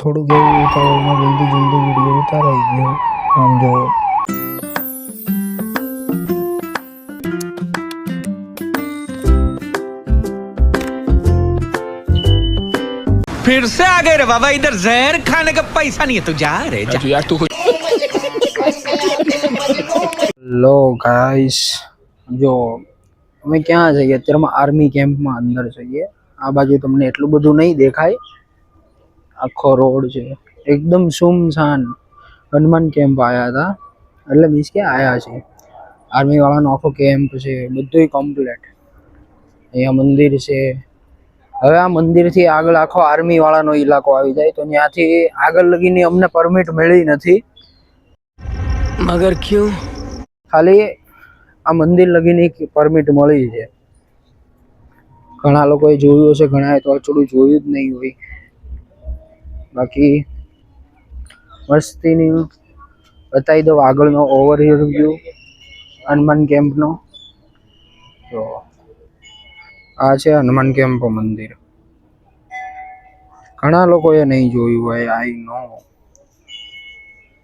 થોડુંક એવું ઉતાવળમાં જલ્દી વિડીયો ઉતારાઈ ગયો. આમ જો फिर से आ गए रे बाबा, इधर जहर खाने का पैसा नहीं है, तू जा रे जा यार तू। લો ગાઈસ, જો અમે ક્યાં જઈએ અત્યારમાં? આર્મી કેમ્પમાં અંદર જઈએ. આ બાજુ તમને એટલું બધું નહીં દેખાય, આખો રોડ છે એકદમ સુમસાન. હનુમાન કેમ્પ આયા હતા, એટલે મીન્સ કે આયા છે. આર્મી વાળાનો આખો કેમ્પ છે, બધું કમ્પ્લીટ. અહીંયા મંદિર છે. હવે આ મંદિરથી આગળ આખો આર્મી વાળાનો ઇલાકો આવી જાય, તો ત્યાંથી આગળ લગીની અમને પરમિટ મળી નથી. मगर क्यों? ખાલી આ મંદિર લગીની પરમિટ મળી છે. ઘણા લોકોએ જોયું હશે, ઘણાએ તો થોડું જોયું જ નહીં હોય. બાકી મસ્તીની બતાવી દઉં આગળનો ઓવરવ્યૂ હનુમાન કેમ્પનો. તો આ છે હનુમાન કેમ્પ મંદિર. ઘણા લોકોએ નહીં જોયું હોય, આઈ નો,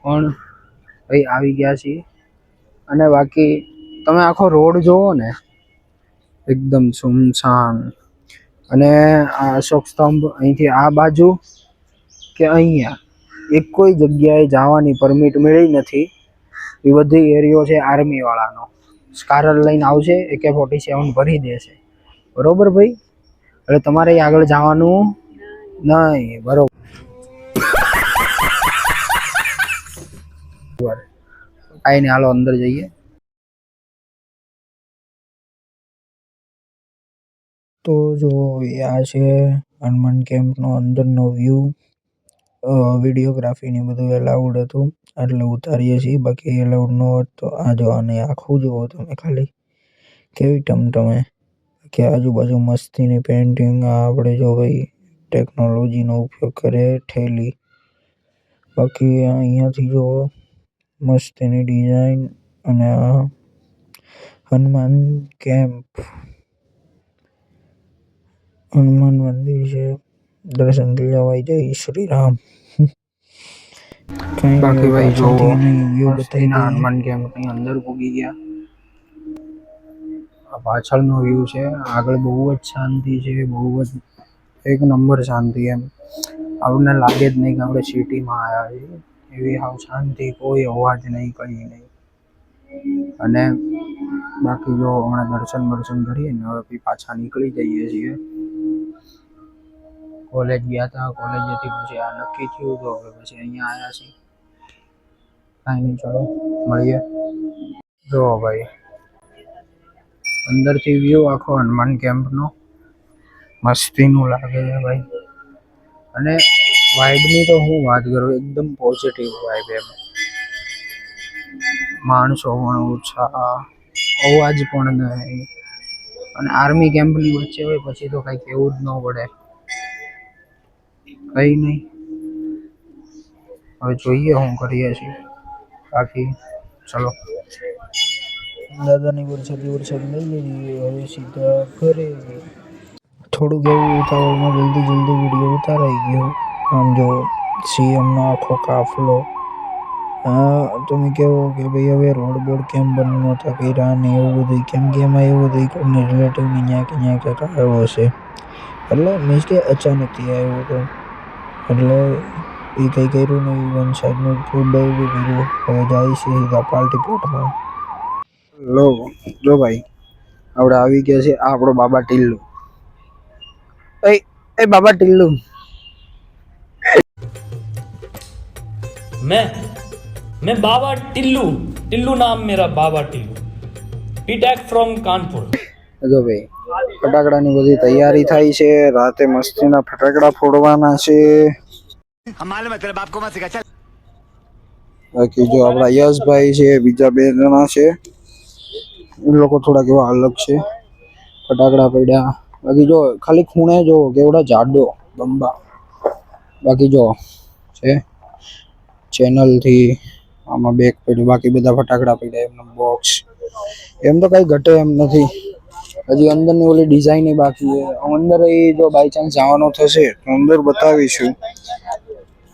પણ ભાઈ આવી ગયા છીએ. અને બાકી તમે આખો રોડ જોવો ને, એકદમ સુમસાન. અને આ અશોક સ્તંભ અહીંથી આ બાજુ કે અહીંયા એક કોઈ જગ્યાએ જવાની પરમિટ મળી નથી. એ બધી એરિયો છે આર્મી વાળાનો. સ્કારર લઈને આવશે, AK-47 ભરી દેશે, બરોબર ભાઈ? એટલે તમારે આગળ જવાનું નહીં, બરોબર? કાંઈ નહીં, હાલો અંદર જઈએ. તો જો આ છે હનુમાન કેમ્પનો અંદરનો વ્યૂ. વિડીયોગ્રાફી ને બધું એલાઉડ હતું એટલે ઉતારીએ છીએ, બાકી એલાઉડ ન હોત તો આ જો આને આખું જુઓ તમે ખાલી કેવી ટમટમે. કે આજુબાજુ મસ્તીની પેઇન્ટિંગ. આપણે જો ભાઈ ટેકનોલોજીનો ઉપયોગ કરે ઠેલી. બાકી અહીંયાથી જો મસ્તીની ડિઝાઇન. અને આ હનુમાન કેમ્પ, હનુમાન મંદિર છે, દર્શન લેવાઈ જાય શ્રી રામ. બાકી ભાઈ જો હનુમાન કેમ્પની અંદર પૂગી ગયા. આ પાછળનો વ્યૂ છે. આગળ બહુ જ શાંતિ છે, બહુ જ એક નંબર શાંતિ. એમ આપણને લાગે જ નહીં કે આપણે સિટીમાં આવ્યા છીએ. એવી હાવ શાંતિ, કોઈ અવાજ નહીં, કંઈ નહીં. અને બાકી જો હમણાં દર્શન કરીએ ને, હવે પાછા નીકળી જઈએ છીએ. કોલેજ ગયા હતા, કોલેજેથી પછી આ નક્કી થયું, તો હવે પછી અહીંયા આવ્યા છીએ. કાંઈ નહીં, ચલો મળીએ. જો ભાઈ અંદરથી વ્યૂ આખો હનુમાન કેમ્પનો મસ્તીનું લાગે છે ભાઈ. અને વાઇબની તો હું વાત કરું, એકદમ પોઝિટિવ વાઇબ. એમ માણસો પણ ઓછા, અવાજ પણ નહીં. અને આર્મી કેમ્પની વચ્ચે હોય પછી તો કંઈ કહેવું જ ન પડે, કંઈ નહીં. હવે જોઈએ શું કરીએ છીએ. બાકી ચલો. દાદાની વરસાદ લઈ લઈએ, હવે સીધા ઘરે. થોડુંક એવું ઉતાવળમાં જલ્દી વિડીયો ઉતારાઈ ગયો. આમ જો CMનો આખો કાફલો. હા, તમે કહો કે ભાઈ હવે રોડ બોર્ડ કેમ બંધ નહોતા કર્યા ને એવું બધું, કેમ કે એમાં એવું બધું કોઈને રિલેટિવની ક્યાંક આવ્યો હશે. એટલે મીન્સ કે અચાનકથી આવ્યો હતો, એટલે એ કંઈ કર્યું નહીં. વન સાઈડનું ફૂડ ડાયરી કર્યું. હવે જાય છે સીધા પાર્ટી પ્લોટમાં. લો જો ભાઈ, આપણે આવી ગયા છે. આ આપણો બાબા ટીલ્લુ. એ બાબા ટીલ્લુ. मैं बाबा टिल्लू नाम मेरा बाबा टिल्लू, पीटैक फ्रॉम कानपुर. જો ભાઈ ફટાકડાની બધી તૈયારી થાય છે. રાતે મસ્તીના ફટાકડા ફોડવાના છે. બાકી જો આપણા યશભાઈ છે, બીજા 2 જણા છે, એ લોકો થોડાક એવા અલગ છે. ફટાકડા પડ્યા. બાકી જો ખાલી ખૂણે જો કેવડા જાડો બંબા. બાકી જો છે ચેનલથી આમાં બેક પડ્યું. બાકી બધા ફટાકડા પડ્યા એમનું બોક્સ. એમ તો કઈ ઘટે એમ નથી. હજી અંદરની ઓલી ડિઝાઇન બાકી છે. અંદર એ જો બાય ચાન્સ જવાનો થશે તો અંદર બતાવીશું.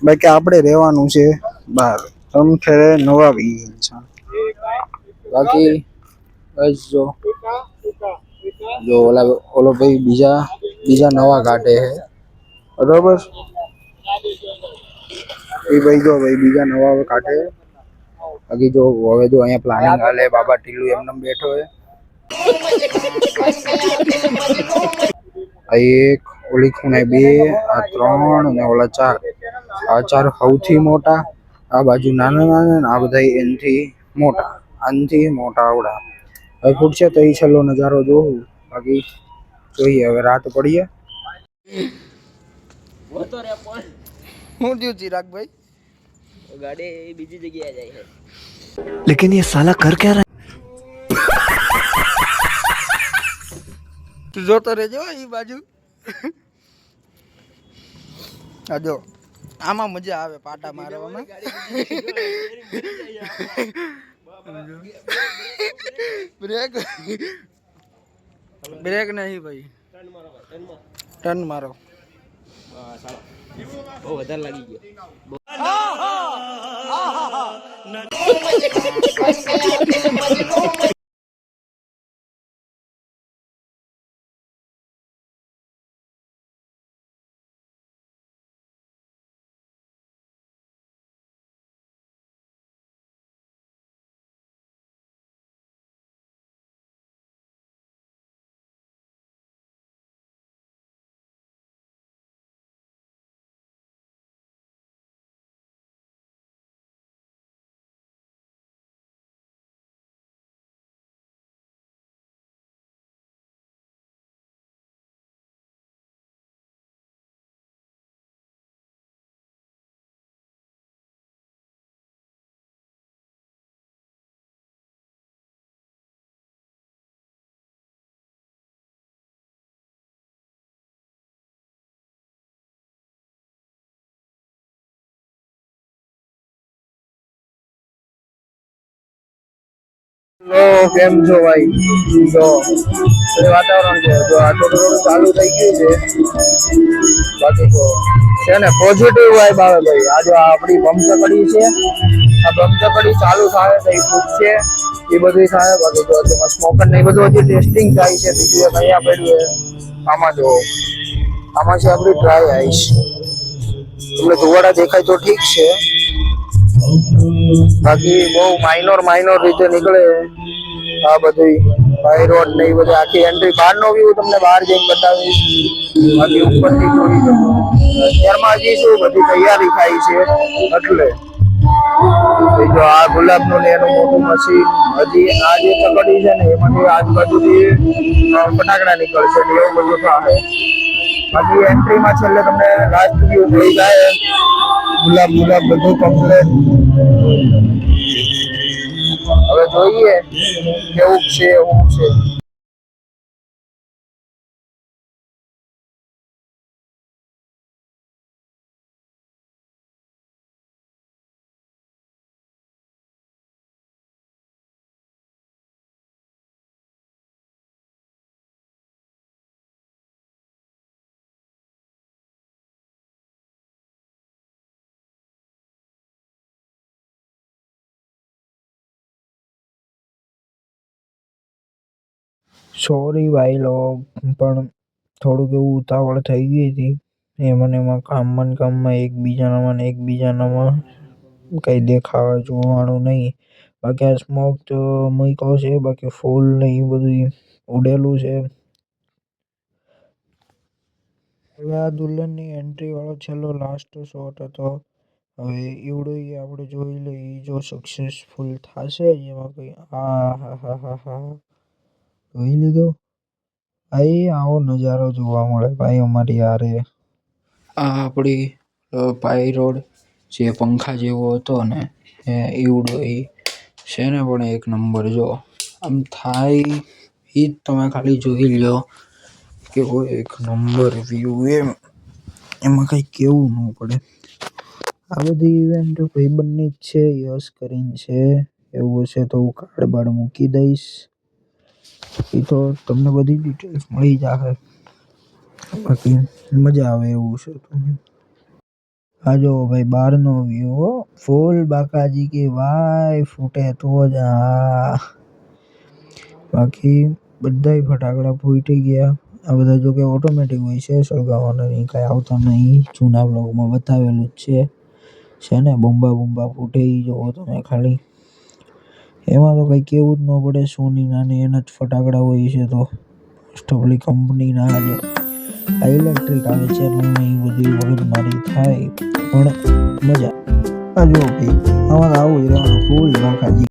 બાકી આપણે રહેવાનું છે બહાર તમથે નવા વીજ બાકી બસ જો ઓલો ભાઈ બીજા નવા કાઢે છે બરોબર એ ભાઈ જો ભાઈ બીજા નવા કાઢે બાકી જો હવે જો અહીંયા પ્લાનિંગ હાલે બાબા ટીલુ એમને બેઠો હે આ એક ઓલી ખૂણે 2 આ 3 અને ઓલા 4 આ 4 સૌથી મોટા આ બાજુ નાના નાના ને આ બધા એનથી મોટા આનથી મોટા આવડા હવે પૂછશે તો એ છેલ્લો નજારો જોવું બાકી જોઈએ હવે રાત પડીએ હું થયું ચિરાગભાઈ ગાડી બીજી જગ્યાએ જાય છે लेकिन ये साला कर क्या रहा તું જોતો રહેજો એ બાજુ આ જો આમાં મજા આવે પાટા મારવામાં બ્રેક નહીં ભાઈ ટર્ન મારો બહુ વધારે લાગી ગયો કેમ છો ભાઈ તો વાતાવરણ છે જો આ થોડું થોડું ચાલુ થઈ ગયું છે બાકી તો છે ને પોઝિટિવ વાઇબ આવે ભાઈ આ જો આપણી બમચકડી છે આ બમચકડી ચાલુ થાય તો એ પૂછશે એ બધું થાય બાકી જો તેમાં સ્મોકર ને એ બધું હજી ટેસ્ટિંગ થાય છે બીજું એક અહીંયા પડ્યું છે આમાં જો આમાં છે આપણી ડ્રાય આઈસ તમને ધુવાડા દેખાય તો ઠીક છે બાકી બહુ માઇનોર રીતે નીકળે આ બધી બાય રોડ ને એ બધી આખી એન્ટ્રી બહારનો વ્યૂ તમને બહાર જઈને બતાવીશ બાકી ઉપરથી જોઈ શકો અત્યારમાં હજી શું બધી તૈયારી થાય છે એટલે જો આ ગુલાબનું ને એનું મોટું મશીન હજી આ જે ચકડી છે ને એમાંથી આજુબાજુથી ફટાકડા નીકળશે ને એવું બધું થાય બાકી એન્ટ્રીમાં છેલ્લે તમને લાસ્ટ વ્યૂ મળી જાય ગુલાબ બધું કમ્પ્લેટ હવે જોઈએ કેવું છે એવું છે સોરી ભાઈ લોગ પણ થોડુંક એવું ઉતાવળ થઈ ગઈ હતી એમાં કામમાં એકબીજાનામાં કંઈ દેખાવા જોવાનું નહીં બાકી આ સ્મોક તો મૂક્યો છે બાકી ફૂલ ને એ બધું ઉડેલું છે હવે આ દુલ્હનની એન્ટ્રી વાળો છેલ્લો લાસ્ટ શોટ હતો હવે એવડું આપણે જોઈ લઈએ જો સક્સેસફુલ થશે એમાં કંઈ હા જોઈ લીધો ભાઈ આવો નજારો જોવા મળે ભાઈ અમારી યારે આ આપણી પાઈ રોડ જે પંખા જેવો હતો ને એવડો એ છે ને પણ એક નંબર જો આમ થાય એ જ તમે ખાલી જોઈ લ્યો કે એક નંબર વ્યૂ એમાં કંઈ કેવું ન પડે આ બધી ઇવેન્ટ ભાઈબંધની જ છે યશ કરીને છે એવું હશે તો હું કાર્ડ બાડ મૂકી દઈશ એ તો તમને બધી ડિટેલ્સ મળી જશે બાકી મજા આવે એવું છે તમને આ જો ભાઈ બહારનો વ્યૂ ફૂલ બાકાજી કે ભાઈ ફૂટે તો જ બાકી બધાય ફટાકડા ફૂટી ગયા. આ બધા જો કે ઓટોમેટિક હોય છે, સળગાવવાના નહીં, કાંઈ આવતા નહીં. જૂના બ્લોગમાં બતાવેલું જ છે ને બોમ્બા ફૂટે ઈ જોવો તમે ખાલી. એમાં તો કંઈ કેવું જ ન પડે, સોનીના ને એના જ ફટાકડા હોય છે. તો મોસ્ટ ઓફલી કંપનીના આ ઇલેક્ટ્રિક આવે છે એમાં એ બધી મગજમારી થાય પણ મજા. આ જો ભાઈ આમાં આવું જ રહેવાનું ફૂલ બાકાજી.